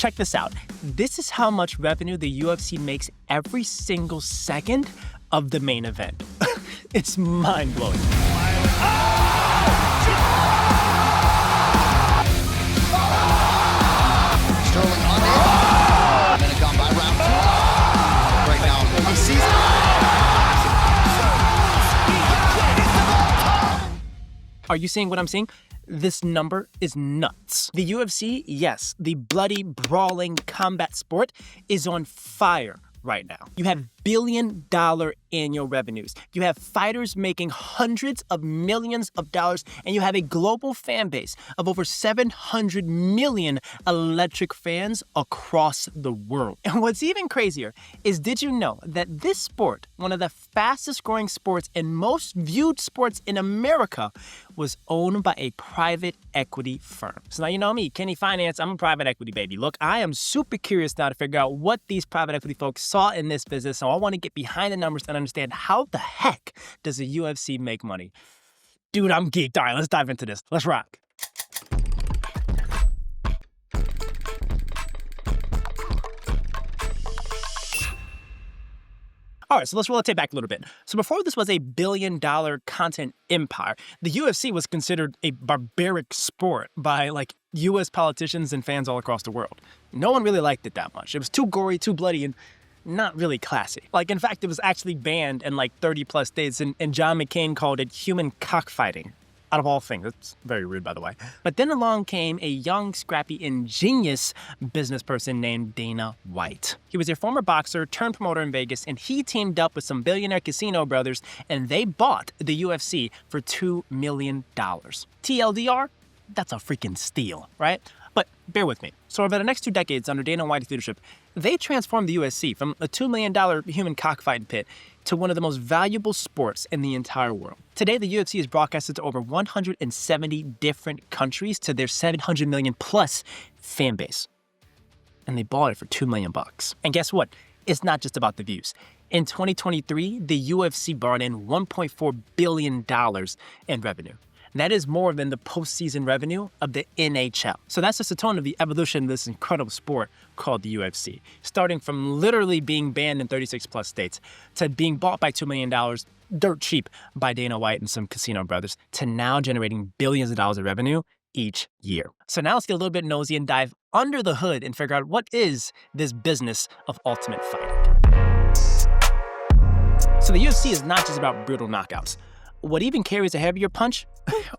check this out. This is how much revenue the UFC makes every single second of the main event. It's mind-blowing. Sterling on it. Minute gone by, round 2. Right now, he sees Are you seeing what I'm seeing? This number is nuts. The UFC, yes, the bloody, brawling combat sport is on fire right now. You have billion-dollar annual revenues. You have fighters making hundreds of millions of dollars, and you have a global fan base of over 700 million electric fans across the world. And what's even crazier is, did you know that this sport, one of the fastest growing sports and most viewed sports in America, was owned by a private equity firm? So now you know me, Kenny Finance, I'm a private equity baby. Look, I am super curious now to figure out what these private equity folks saw in this business, so I want to get behind the numbers and understand how the heck does the UFC make money. Dude, I'm geeked. All right, let's dive into this. Let's rock. All right, so let's roll the tape back a little bit. So before this was a billion-dollar content empire, the UFC was considered a barbaric sport by U.S. politicians and fans all across the world. No one really liked it that much. It was too gory, too bloody, and not really classy. In fact, it was actually banned in 30-plus states, and John McCain called it human cockfighting. Out of all things. That's very rude, by the way. But then along came a young, scrappy, ingenious business person named Dana White. He was a former boxer turned promoter in Vegas, and he teamed up with some billionaire casino brothers, and they bought the UFC for $2 million. TLDR? That's a freaking steal, right? But bear with me. So over the next 2 decades under Dana White's leadership, they transformed the UFC from a $2 million human cockfighting pit to one of the most valuable sports in the entire world. Today, the UFC is broadcasted to over 170 different countries to their 700 million plus fan base. And they bought it for $2 million. And guess what? It's not just about the views. In 2023, the UFC brought in $1.4 billion in revenue. That is more than the postseason revenue of the NHL. So that's just a tone of the evolution of this incredible sport called the UFC. Starting from literally being banned in 36 plus states to being bought by $2 million, dirt cheap, by Dana White and some casino brothers, to now generating billions of dollars of revenue each year. So now let's get a little bit nosy and dive under the hood and figure out what is this business of ultimate fighting. So the UFC is not just about brutal knockouts. What even carries a heavier punch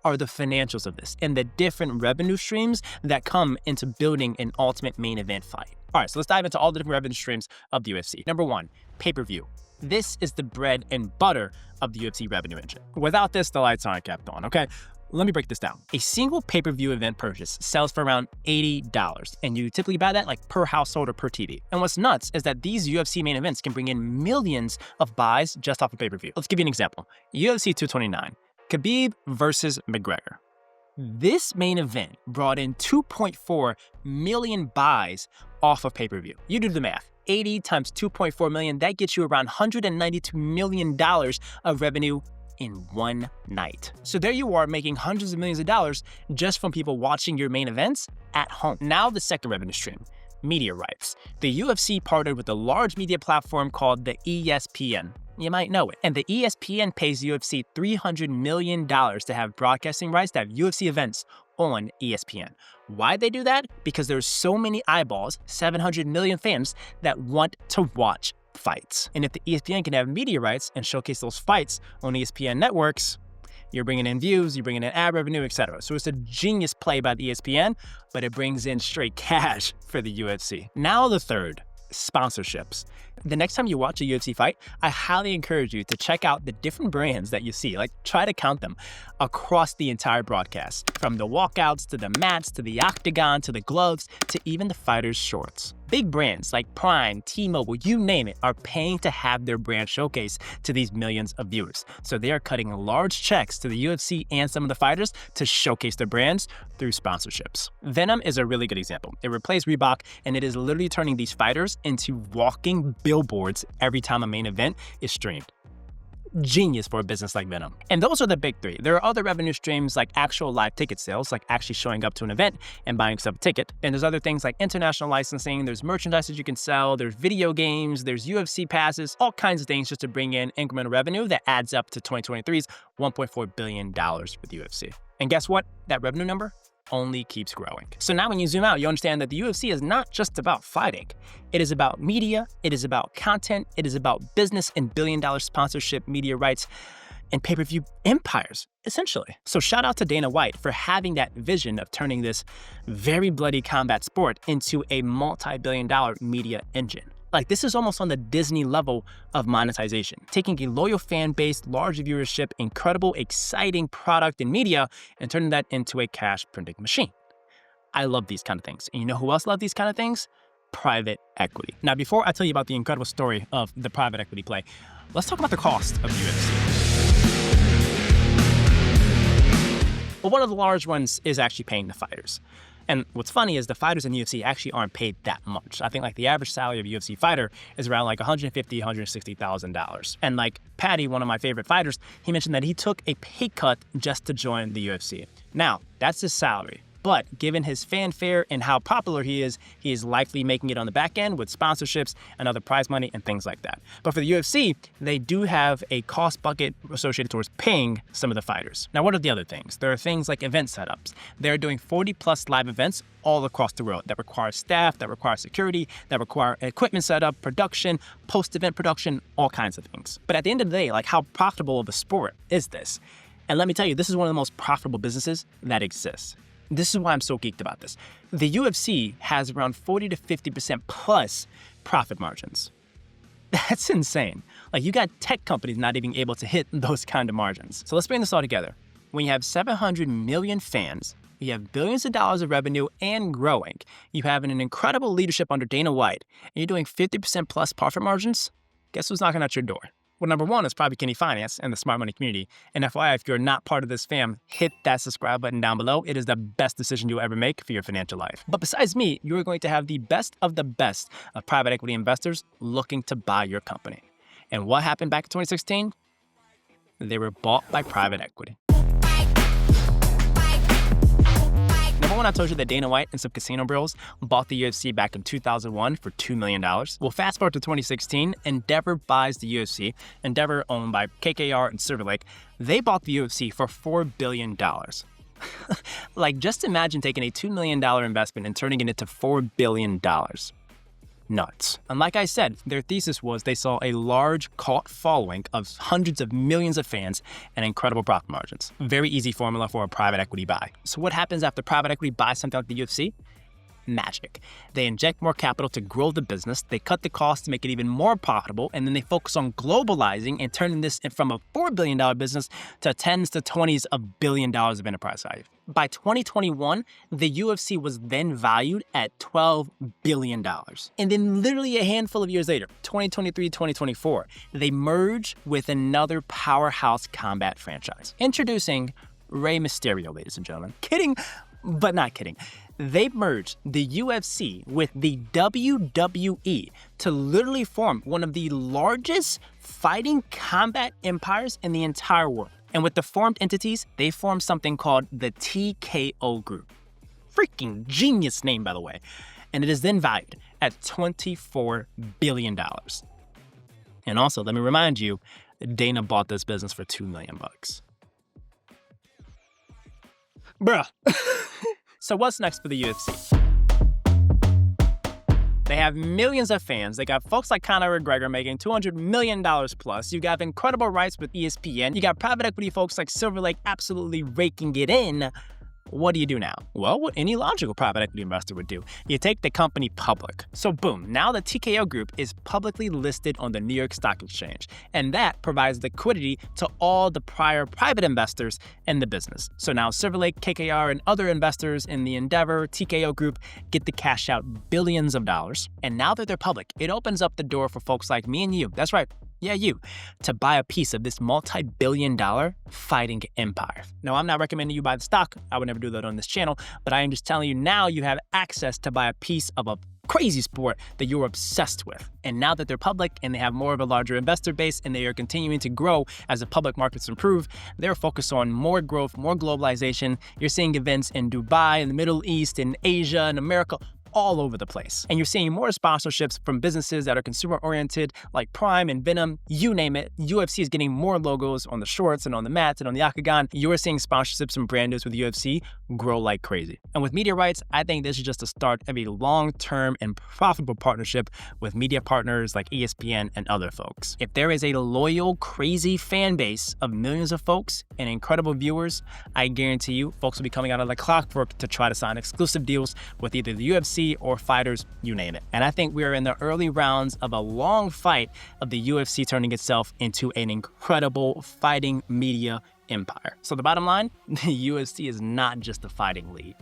are the financials of this and the different revenue streams that come into building an ultimate main event fight. All right, so let's dive into all the different revenue streams of the UFC. Number 1, pay-per-view. This is the bread and butter of the UFC revenue engine. Without this, the lights aren't kept on, okay? Let me break this down. A single pay-per-view event purchase sells for around $80, and you typically buy that per household or per TV. And what's nuts is that these UFC main events can bring in millions of buys just off of pay-per-view. Let's give you an example. UFC 229, Khabib versus McGregor. This main event brought in 2.4 million buys off of pay-per-view. You do the math. 80 times 2.4 million, that gets you around $192 million of revenue in one night. So there you are, making hundreds of millions of dollars just from people watching your main events at home. Now the second revenue stream, media rights. The UFC partnered with a large media platform called the ESPN. You might know it. And the ESPN pays UFC $300 million to have broadcasting rights to have UFC events on ESPN. Why they do that? Because there's so many eyeballs, 700 million fans, that want to watch fights. And if the ESPN can have media rights and showcase those fights on ESPN networks, you're bringing in views, you're bringing in ad revenue, etc. So it's a genius play by the ESPN, but it brings in straight cash for the UFC. Now the third, sponsorships. The next time you watch a UFC fight, I highly encourage you to check out the different brands that you see. Try to count them across the entire broadcast. From the walkouts, to the mats, to the octagon, to the gloves, to even the fighters' shorts. Big brands like Prime, T-Mobile, you name it, are paying to have their brand showcased to these millions of viewers. So they are cutting large checks to the UFC and some of the fighters to showcase their brands through sponsorships. Venom is a really good example. It replaced Reebok, and it is literally turning these fighters into walking billboards every time a main event is streamed. Genius for a business like Venom. And those are the big three. There are other revenue streams like actual live ticket sales, like actually showing up to an event and buying yourself a ticket. And there's other things like international licensing, there's merchandise that you can sell, there's video games, there's UFC passes, all kinds of things just to bring in incremental revenue that adds up to 2023's $1.4 billion for the UFC. And guess what? That revenue number only keeps growing. So now when you zoom out, you understand that the UFC is not just about fighting. It is about media, it is about content, it is about business and billion-dollar sponsorship, media rights, and pay-per-view empires, essentially. So shout out to Dana White for having that vision of turning this very bloody combat sport into a multi-billion-dollar media engine. Like, this is almost on the Disney level of monetization, taking a loyal fan base, large viewership, incredible, exciting product and media, and turning that into a cash printing machine. I love these kind of things. And you know who else loves these kind of things? Private equity. Now, before I tell you about the incredible story of the private equity play, let's talk about the cost of the UFC. Well, one of the large ones is actually paying the fighters. And what's funny is the fighters in UFC actually aren't paid that much. I think like the average salary of a UFC fighter is around like $150,000, $160,000. And like Patty, one of my favorite fighters, he mentioned that he took a pay cut just to join the UFC. Now, that's his salary. But given his fanfare and how popular he is likely making it on the back end with sponsorships and other prize money and things like that. But for the UFC, they do have a cost bucket associated towards paying some of the fighters. Now, what are the other things? There are things like event setups. They're doing 40+ live events all across the world that require staff, that require security, that require equipment setup, production, post-event production, all kinds of things. But at the end of the day, like, how profitable of a sport is this? And let me tell you, this is one of the most profitable businesses that exists. This is why I'm so geeked about this. The UFC has around 40 to 50% plus profit margins. That's insane. Like, you got tech companies not even able to hit those kind of margins. So let's bring this all together. When you have 700 million fans, you have billions of dollars of revenue and growing, you have an incredible leadership under Dana White, and you're doing 50% plus profit margins, guess who's knocking at your door? Well, number one is probably Kenny Finance and the smart money community. And FYI, if you're not part of this fam, hit that subscribe button down below. It is the best decision you'll ever make for your financial life. But besides me, you're going to have the best of private equity investors looking to buy your company. And what happened back in 2016? They were bought by private equity. Remember when I told you that Dana White and some casino bros bought the UFC back in 2001 for $2 million? Well, fast forward to 2016, Endeavor buys the UFC. Endeavor, owned by KKR and Silver Lake, they bought the UFC for $4 billion. Like, just imagine taking a $2 million investment and turning it into $4 billion. Nuts. And like I said, their thesis was they saw a large cult following of hundreds of millions of fans and incredible profit margins. Very easy formula for a private equity buy. So what happens after private equity buys something like the UFC? Magic. They inject more capital to grow the business, they cut the cost to make it even more profitable, and then they focus on globalizing and turning this from a $4 billion business to tens to 20s of billion dollars of enterprise value. By 2021, the UFC was then valued at $12 billion. And then literally a handful of years later, 2023, 2024, they merge with another powerhouse combat franchise. Introducing Rey Mysterio, ladies and gentlemen. Kidding, but not kidding. They merged the UFC with the WWE to literally form one of the largest fighting combat empires in the entire world. And with the formed entities, they formed something called the TKO Group. Freaking genius name, by the way. And it is then valued at $24 billion. And also, let me remind you, Dana bought this business for $2 million. Bruh. So what's next for the UFC? They have millions of fans. They got folks like Conor McGregor making $200 million plus. You got incredible rights with ESPN. You got private equity folks like Silver Lake absolutely raking it in. What do you do now? Well, what any logical private equity investor would do. You take the company public. So boom, now the TKO Group is publicly listed on the New York Stock Exchange. And that provides liquidity to all the prior private investors in the business. So now Silver Lake, KKR, and other investors in the Endeavor TKO Group get to cash out billions of dollars. And now that they're public, it opens up the door for folks like me and you. That's right. Yeah, you, to buy a piece of this multi-billion-dollar fighting empire. Now, I'm not recommending you buy the stock. I would never do that on this channel, but I am just telling you now you have access to buy a piece of a crazy sport that you're obsessed with. And now that they're public and they have more of a larger investor base and they are continuing to grow as the public markets improve, they're focused on more growth, more globalization. You're seeing events in Dubai, in the Middle East, in Asia, in America, all over the place. And you're seeing more sponsorships from businesses that are consumer-oriented, like Prime and Venom, you name it. UFC is getting more logos on the shorts and on the mats and on the octagon. You're seeing sponsorships and brand deals with UFC grow like crazy. And with media rights, I think this is just the start of a long-term and profitable partnership with media partners like ESPN and other folks. If there is a loyal, crazy fan base of millions of folks and incredible viewers, I guarantee you folks will be coming out of the clockwork to try to sign exclusive deals with either the UFC or fighters, you name it. And I think we are in the early rounds of a long fight of the UFC turning itself into an incredible fighting media empire. So the bottom line, the UFC is not just a fighting league.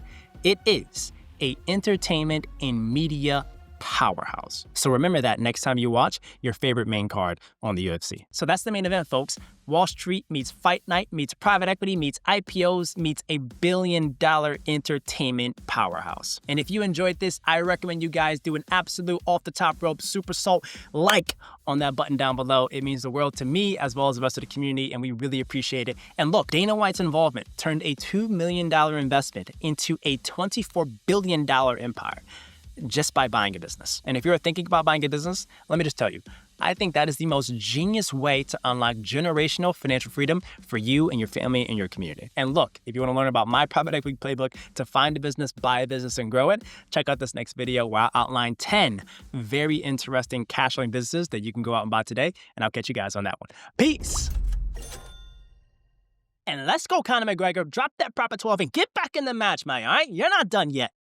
It is an entertainment and media powerhouse. So remember that next time you watch your favorite main card on the UFC. So that's the main event, folks. Wall Street meets Fight Night, meets private equity, meets IPOs, meets a billion-dollar entertainment powerhouse. And if you enjoyed this, I recommend you guys do an absolute off-the-top-rope super salt like on that button down below. It means the world to me as well as the rest of the community, and we really appreciate it. And look, Dana White's involvement turned a $2 million investment into a $24 billion empire just by buying a business. And if you're thinking about buying a business, let me just tell you, I think that is the most genius way to unlock generational financial freedom for you and your family and your community. And look, if you want to learn about my private equity playbook to find a business, buy a business, and grow it, check out this next video where I'll outline 10 very interesting cash flowing businesses that you can go out and buy today. And I'll catch you guys on that one. Peace. And let's go, Conor McGregor. Drop that proper 12 and get back in the match, man. All right? You're not done yet.